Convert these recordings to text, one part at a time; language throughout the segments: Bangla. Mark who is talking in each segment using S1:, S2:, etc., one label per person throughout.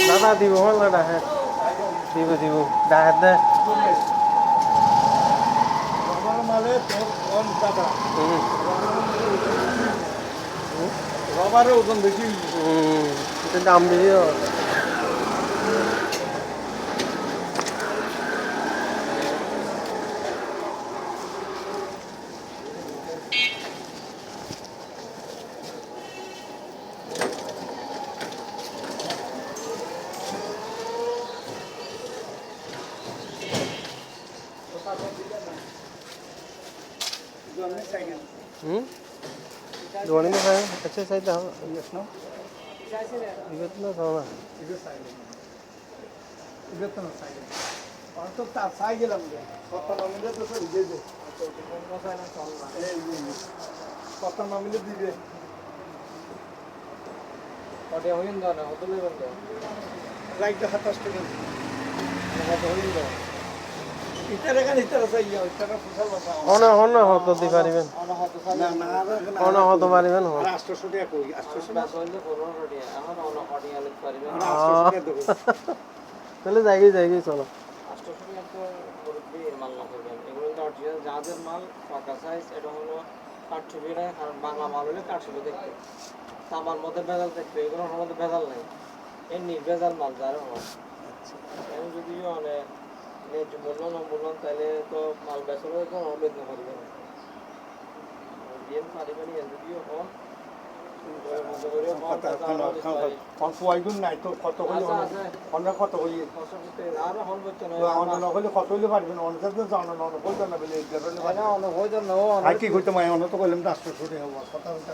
S1: দাদা দিব হল না হ্যাঁ দিব দিব ডাহাত দে
S2: রবারের ওজন বেশি
S1: এটা দাম বেশি दोनों में खाए अच्छे सही था इतना था ना
S2: কত নামিলে দিবে
S1: ওটা হইন দাও না হোটেলে বন্ধ
S2: লাইট 27 টাকা
S1: কত হইন দাও
S2: ইতার এখানে ইতার আছে ইয়া ইতার ফুসাল বাসা
S1: অনা হতো দি পারিবেন অনা হতো পারিবেন
S2: 800 টাকা কই 800 টাকা
S1: হইলে 15 টাকা এখন অনা অডিয়া লিখ পারিবেন
S2: 800 টাকা দেব
S1: তাহলে যাই চলো
S3: 800 টাকা তো মুরব্বি মাল না করবেন এগুলো তো অরিজিনাল যাদের মাল পাকা সাইজ এটা হলো কাঠছবি না কারণ বাংলা মাল হলে কাঠছবি দেখতে তামার মধ্যে ভেজাল দেখতে এগুলোর মধ্যে ভেজাল নাই এই নির্ভেজাল মাল যারা হয় আমি যদিও মানে ন্যায্য মূল্য না মূল্য তাহলে তো মাল বেচলে তো অবেদ না পারবে না বিএন পারিবেন যদিও হন
S2: অল্প আইগুন নাই তো কত হইল অন্য কত হইল
S3: আরো হন বলতে না
S2: অন্য হইলে কত হইলে পারবেন অন্য তো জানো না বলতো না বলে
S3: না অন্য হয়ে যান না
S2: আর কি হইতো মাই অন্য তো কইলাম 800 টাকা হবো কথা বলতে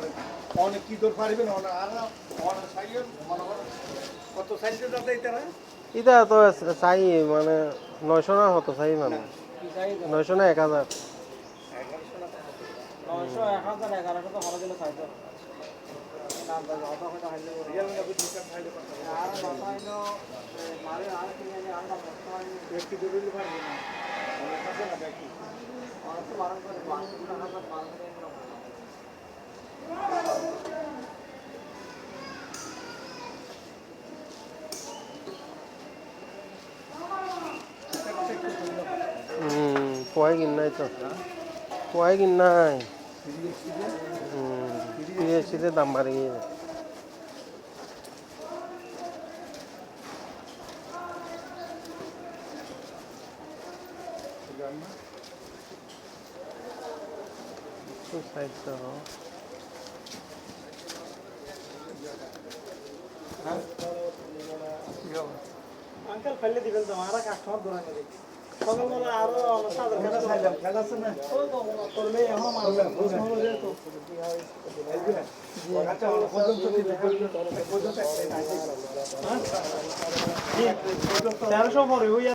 S2: অনেক কি দর পারবেন অন্য আর অন্য সাইজ মনে করেন কত সাইজে দাদা ইতারা
S1: এটা তো চাই মানে 900 না হতো চাই মানে
S3: কি চাই
S1: 900 না 1000
S3: 900 1000 1100 তো ভালো দিলে চাইতো নাম দাও হতো হতো হাইলে
S2: রিয়েল না বুঝি কাট খাইলে
S3: আর মাথাইলো মারে আর কি জানি আর না বর্তমানে
S2: ব্যক্তি দরিলে পারবে না অনেক আছে না ব্যক্তি
S3: আর তো বারণ করে 5 টাকা মাল করে
S1: পোয়াই কিন নাই তো পোয়াই কিন নাই পিএসসিতে দাম বাড়ে গিয়েছে সাইড তো
S3: আঙ্কেল ফেলে দিবেন তো মারা কাস্টমার দোরা করে সকালবেলা আরো সাদা
S2: খেলা চাইলাম খেলা আছে না
S3: করলে এখন মারলাম তো
S2: আচ্ছা পর্যন্ত কি পর্যন্ত
S3: 1300 পরে